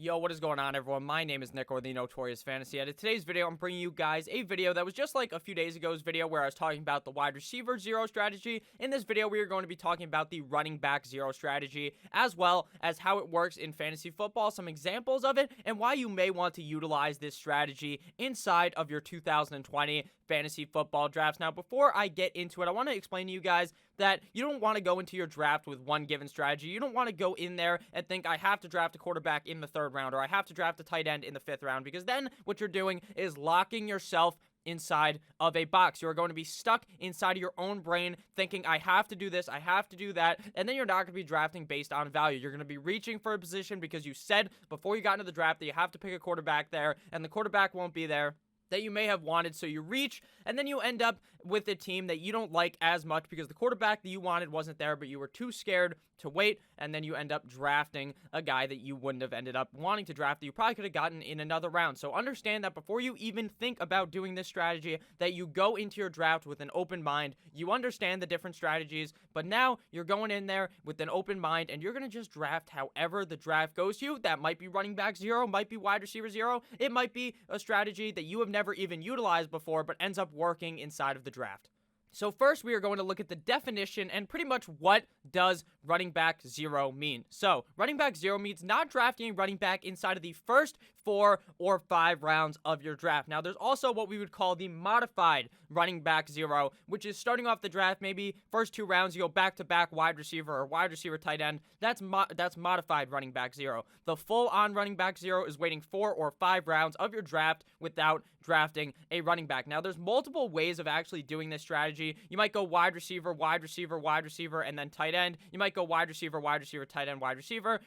Yo, what is going on, everyone? My name is Nick, or the Notorious Fantasy, and in today's video, I'm bringing you guys a video that was just like a few days ago's video where I was talking about the wide receiver zero strategy. In this video, we are going to be talking about the running back zero strategy, as well as how it works in fantasy football, some examples of it, and why you may want to utilize this strategy inside of your 2020 fantasy football drafts. Now, before I get into it, I want to explain to you guys that you don't want to go into your draft with one given strategy. You don't want to go in there and think, I have to draft a quarterback in the third round, or I have to draft a tight end in the fifth round, because then what you're doing is locking yourself inside of a box. You're going to be stuck inside of your own brain thinking, I have to do this, I have to do that, and then you're not going to be drafting based on value. You're going to be reaching for a position because you said before you got into the draft that you have to pick a quarterback there, and the quarterback won't be there that you may have wanted, so you reach, and then you end up with a team that you don't like as much because the quarterback that you wanted wasn't there, but you were too scared to wait, and then you end up drafting a guy that you wouldn't have ended up wanting to draft that you probably could have gotten in another round. So understand that before you even think about doing this strategy, that you go into your draft with an open mind. You understand the different strategies, but now you're going in there with an open mind, and you're going to just draft however the draft goes to you. That might be running back zero, might be wide receiver zero, it might be a strategy that you have never even utilized before, but ends up working inside of the draft. So first, we are going to look at the definition and pretty much what does running back zero mean. So running back zero means not drafting a running back inside of the first 4 or 5 rounds of your draft. Now, there's also what we would call the modified running back zero, which is starting off the draft, maybe first 2 rounds, you go back-to-back wide receiver or wide receiver tight end. That's modified running back zero. The full-on running back zero is waiting 4 or 5 rounds of your draft without drafting a running back. Now, there's multiple ways of actually doing this strategy. You might go wide receiver, wide receiver, wide receiver, and then tight end. You might go wide receiver, tight end, wide receiver,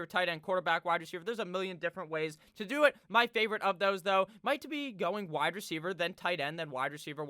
tight end, quarterback, wide receiver. There's a million different ways to do it. My favorite of those, though, might be going wide receiver, then tight end, then wide receiver,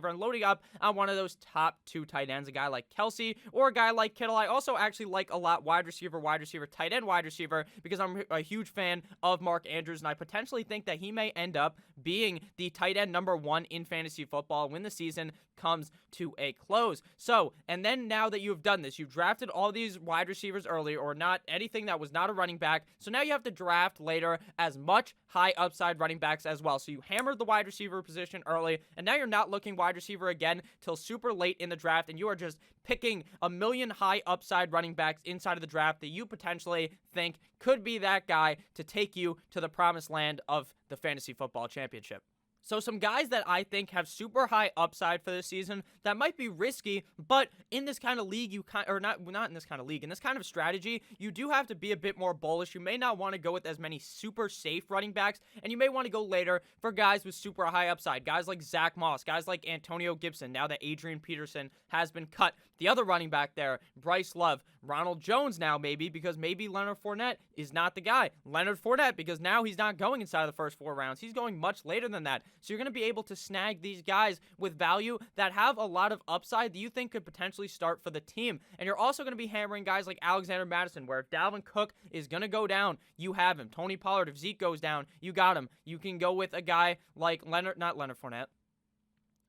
and loading up on one of those top 2 tight ends, a guy like Kelsey or a guy like Kittle. I also actually like a lot wide receiver, tight end, wide receiver, because I'm a huge fan of Mark Andrews, and I potentially think that he may end up being the tight end number 1 in fantasy football when the season comes to a close. So, and then now that you've done this, you've drafted all these wide receivers early, or not anything that was not a running back. So now you have to draft later as much high upside running backs as well. So you hammered the wide receiver position early, and now you're not looking wide receiver again till super late in the draft, and you are just picking a million high upside running backs inside of the draft that you potentially think could be that guy to take you to the promised land of the fantasy football championship. So some guys that I think have super high upside for this season that might be risky, but in this kind of league, not in this kind of league, in this kind of strategy, you do have to be a bit more bullish. You may not want to go with as many super safe running backs, and you may want to go later for guys with super high upside. Guys like Zach Moss, guys like Antonio Gibson, now that Adrian Peterson has been cut. The other running back there, Bryce Love, Ronald Jones now maybe, because maybe Leonard Fournette is not the guy. Leonard Fournette, because now he's not going inside of the first 4 rounds. He's going much later than that. So you're going to be able to snag these guys with value that have a lot of upside that you think could potentially start for the team. And you're also going to be hammering guys like Alexander Mattison, where if Dalvin Cook is going to go down, you have him. Tony Pollard, if Zeke goes down, you got him. You can go with a guy like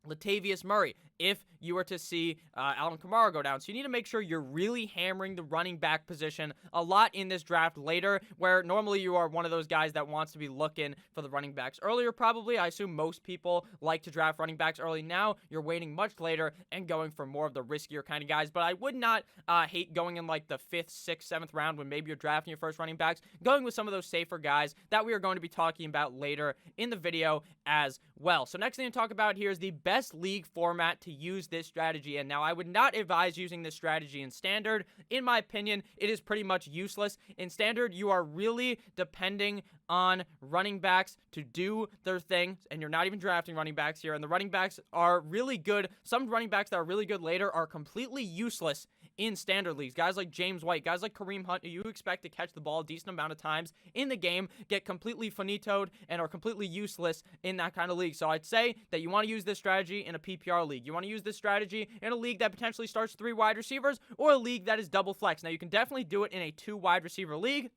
Latavius Murray, if you were to see Alvin Kamara go down. So you need to make sure you're really hammering the running back position a lot in this draft later, where normally you are one of those guys that wants to be looking for the running backs earlier, probably. I assume most people like to draft running backs early. Now you're waiting much later and going for more of the riskier kind of guys. But I would not hate going in like the 5th, 6th, 7th round when maybe you're drafting your first running backs, going with some of those safer guys that we are going to be talking about later in the video as well. So next thing to talk about here is the best league format to use this strategy. And now I would not advise using this strategy in standard. In my opinion, it is pretty much useless. In standard, you are really depending on running backs to do their thing, and you're not even drafting running backs here. And the running backs are really good. Some running backs that are really good later are completely useless in standard leagues. Guys like James White, guys like Kareem Hunt, who you expect to catch the ball a decent amount of times in the game, get completely finitoed and are completely useless in that kind of league. So I'd say that you want to use this strategy in a PPR league. You want to use this strategy in a league that potentially starts 3 wide receivers, or a league that is double flex. Now, you can definitely do it in a 2 wide receiver league,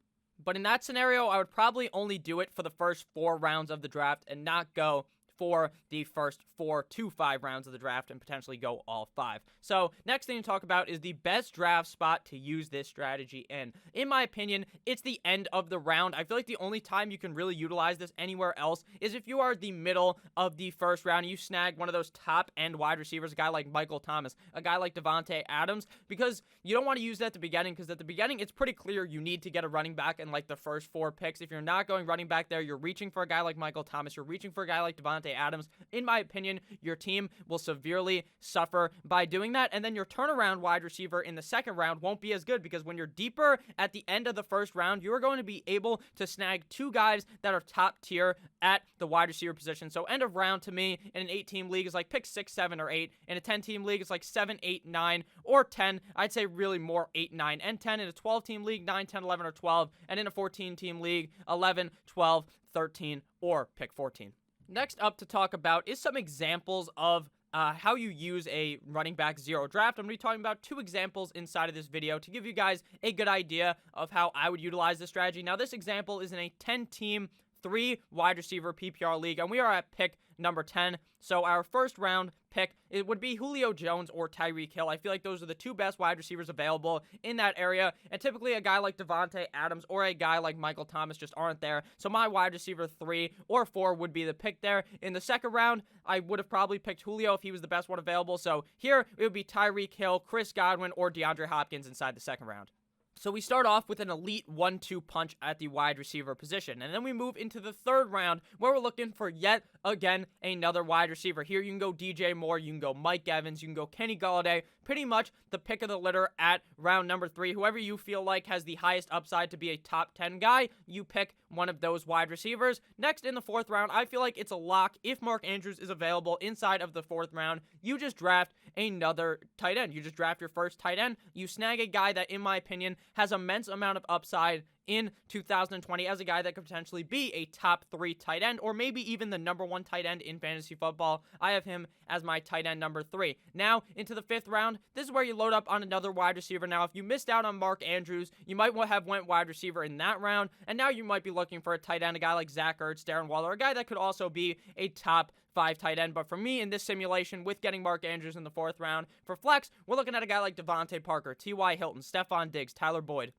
but in that scenario, I would probably only do it for the first 4 rounds of the draft and not go for the first 4 to 5 rounds of the draft and potentially go all 5. So next thing to talk about is the best draft spot to use this strategy in. In my opinion, it's the end of the round. I feel like the only time you can really utilize this anywhere else is if you are the middle of the first round and you snag one of those top end wide receivers, a guy like Michael Thomas, a guy like Davante Adams, because you don't want to use that at the beginning, because at the beginning it's pretty clear you need to get a running back in like the first 4 picks. If you're not going running back there, you're reaching for a guy like Michael Thomas, you're reaching for a guy like Davante Adams. In my opinion, your team will severely suffer by doing that, and then your turnaround wide receiver in the second round won't be as good, because when you're deeper at the end of the first round, you're going to be able to snag 2 guys that are top tier at the wide receiver position. So end of round to me in an 8-team league is like pick 6, 7, or 8. In a 10-team league, it's like 7, 8, 9, or 10. I'd say really more 8, 9, and 10. In a 12-team league, 9, 10, 11, or 12. And in a 14-team league, 11, 12, 13, or pick 14. Next up to talk about is some examples of how you use a running back zero draft. I'm going to be talking about 2 examples inside of this video to give you guys a good idea of how I would utilize this strategy. Now, this example is in a 10-team, 3 wide receiver PPR league, and we are at pick number 10. So our first round pick, it would be Julio Jones or Tyreek Hill. I feel like those are the 2 best wide receivers available in that area, and typically a guy like Davante Adams or a guy like Michael Thomas just aren't there. So my wide receiver 3 or 4 would be the pick there. In the second round, I would have probably picked Julio if he was the best one available. So here it would be Tyreek Hill, Chris Godwin, or DeAndre Hopkins inside the second round. So we start off with an elite 1-2 punch at the wide receiver position. And then we move into the third round where we're looking for yet again another wide receiver. Here you can go DJ Moore, you can go Mike Evans, you can go Kenny Golladay. Pretty much the pick of the litter at round number 3. Whoever you feel like has the highest upside to be a top 10 guy, you pick one of those wide receivers. Next, in the fourth round, I feel like it's a lock. If Mark Andrews is available inside of the fourth round, you just draft another tight end. You just draft your first tight end. You snag a guy that, in my opinion, has immense amount of upside in 2020 as a guy that could potentially be a top 3 tight end, or maybe even the number 1 tight end in fantasy football. I have him as my tight end number 3. Now, into the 5th round, this is where you load up on another wide receiver. Now, if you missed out on Mark Andrews, you might have went wide receiver in that round, and now you might be looking for a tight end, a guy like Zach Ertz, Darren Waller, a guy that could also be a top 5 tight end. But for me, in this simulation, with getting Mark Andrews in the 4th round, for flex, we're looking at a guy like Devontae Parker, T.Y. Hilton, Stephon Diggs, Tyler Boyd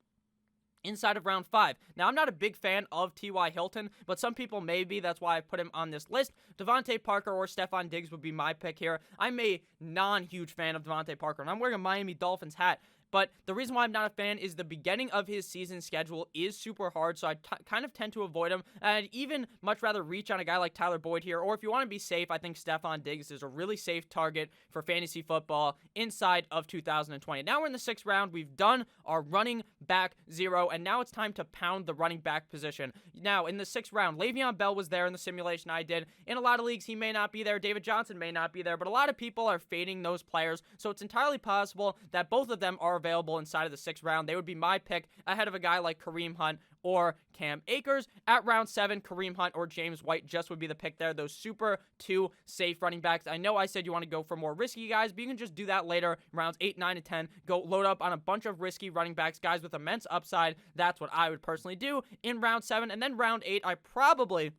inside of round 5. Now, I'm not a big fan of T.Y. Hilton, but some people may be. That's why I put him on this list. Devontae Parker or Stephon Diggs would be my pick here. I'm a non-huge fan of Devontae Parker, and I'm wearing a Miami Dolphins hat. But the reason why I'm not a fan is the beginning of his season schedule is super hard, so I kind of tend to avoid him. And I'd even much rather reach on a guy like Tyler Boyd here. Or if you want to be safe, I think Stephon Diggs is a really safe target for fantasy football inside of 2020. Now we're in the 6th round. We've done our running back zero, and now it's time to pound the running back position. Now, in the 6th round, Le'Veon Bell was there in the simulation I did. In a lot of leagues, he may not be there. David Johnson may not be there, but a lot of people are fading those players, so it's entirely possible that both of them are available inside of the 6th round. They would be my pick ahead of a guy like Kareem Hunt or Cam Akers. At round 7, Kareem Hunt or James White just would be the pick there. Those super 2 safe running backs. I know I said you want to go for more risky guys, but you can just do that later. Rounds 8, 9, and 10. Go load up on a bunch of risky running backs, guys with immense upside. That's what I would personally do in round 7. And then round 8, I probably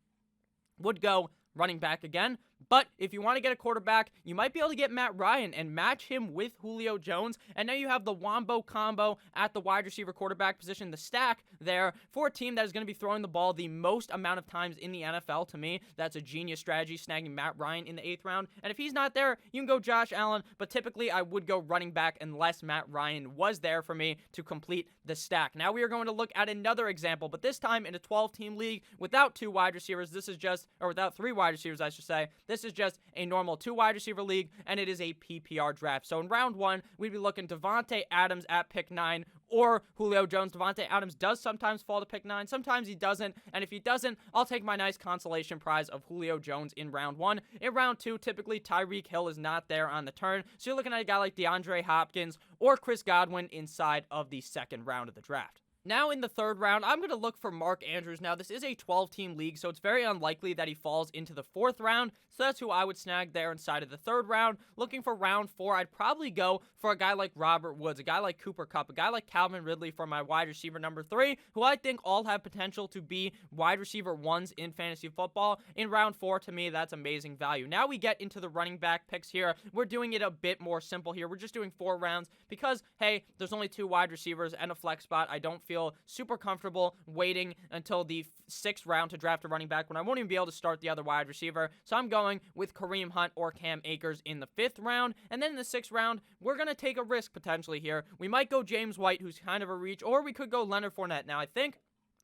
would go running back again. But if you want to get a quarterback, you might be able to get Matt Ryan and match him with Julio Jones. And now you have the Wombo combo at the wide receiver quarterback position, the stack there for a team that is going to be throwing the ball the most amount of times in the NFL. To me, that's a genius strategy, snagging Matt Ryan in the 8th round. And if he's not there, you can go Josh Allen. But typically, I would go running back unless Matt Ryan was there for me to complete the stack. Now we are going to look at another example, but this time in a 12-team league without 2 wide receivers. This is just, or without 3 wide receivers, I should say. This is just a normal 2 wide receiver league, and it is a PPR draft. So in round 1, we'd be looking Davante Adams at pick 9 or Julio Jones. Davante Adams does sometimes fall to pick 9. Sometimes he doesn't. And if he doesn't, I'll take my nice consolation prize of Julio Jones in round 1. In round 2, typically Tyreek Hill is not there on the turn. So you're looking at a guy like DeAndre Hopkins or Chris Godwin inside of the 2nd round of the draft. Now in the third round, I'm going to look for Mark Andrews. Now, this is a 12-team league, so it's very unlikely that he falls into the fourth round. So that's who I would snag there inside of the third round. Looking for round 4, I'd probably go for a guy like Robert Woods, a guy like Cooper Kupp, a guy like Calvin Ridley for my wide receiver number 3, who I think all have potential to be wide receiver 1s in fantasy football. In round 4, to me, that's amazing value. Now we get into the running back picks here. We're doing it a bit more simple here. We're just doing 4 rounds because, hey, there's only 2 wide receivers and a flex spot. I don't feel super comfortable waiting until the 6th round to draft a running back when I won't even be able to start the other wide receiver. So I'm going with Kareem Hunt or Cam Akers in the 5th round. And then in the 6th round, we're going to take a risk potentially here. We might go James White, who's kind of a reach, or we could go Leonard Fournette. Now, I think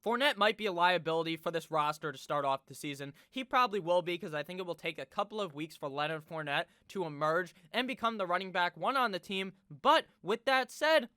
Fournette might be a liability for this roster to start off the season. He probably will be because I think it will take a couple of weeks for Leonard Fournette to emerge and become the running back 1 on the team. But with that said,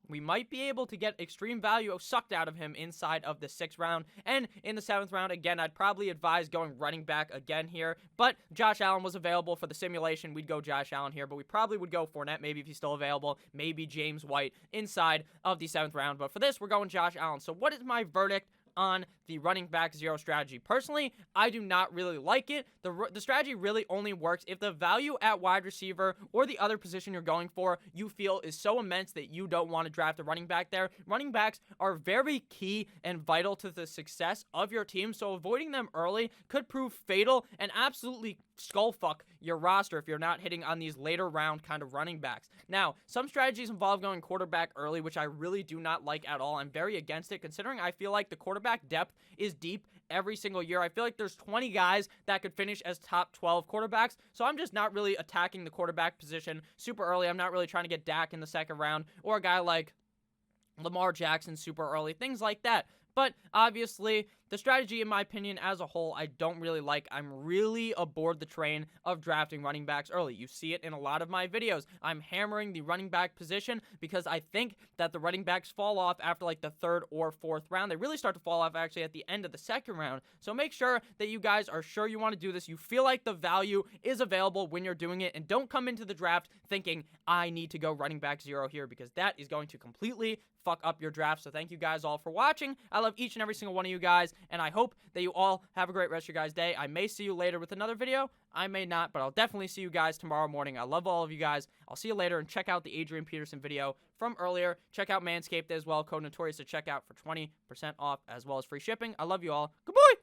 we might be able to get extreme value sucked out of him inside of the 6th round. And in the 7th round, again, I'd probably advise going running back again here. But Josh Allen was available for the simulation. We'd go Josh Allen here. But we probably would go Fournette, maybe if he's still available. Maybe James White inside of the 7th round. But for this, we're going Josh Allen. So what is my verdict on the running back 0 strategy? Personally, I do not really like it. The strategy really only works if the value at wide receiver or the other position you're going for you feel is so immense that you don't want to draft a running back there. Running backs are very key and vital to the success of your team, so avoiding them early could prove fatal and absolutely skullfuck your roster if you're not hitting on these later round kind of running backs. Now, some strategies involve going quarterback early, which I really do not like at all. I'm very against it, considering I feel like the quarterback depth is deep every single year. I feel like there's 20 guys that could finish as top 12 quarterbacks, so I'm just not really attacking the quarterback position super early. I'm not really trying to get Dak in the 2nd round or a guy like Lamar Jackson super early, things like that. But obviously, the strategy, in my opinion, as a whole, I don't really like. I'm really aboard the train of drafting running backs early. You see it in a lot of my videos. I'm hammering the running back position because I think that the running backs fall off after like the 3rd or 4th round. They really start to fall off actually at the end of the 2nd round. So make sure that you guys are sure you want to do this. You feel like the value is available when you're doing it, and don't come into the draft thinking, I need to go running back 0 here, because that is going to completely fuck up your draft. So thank you guys all for watching. I love each and every single one of you guys, and I hope that you all have a great rest of your guys' day. I may see you later with another video. I may not, but I'll definitely see you guys tomorrow morning. I love all of you guys. I'll see you later, and check out the Adrian Peterson video from earlier. Check out Manscaped as well. Code Notorious to check out for 20% off as well as free shipping. I love you all. Goodbye!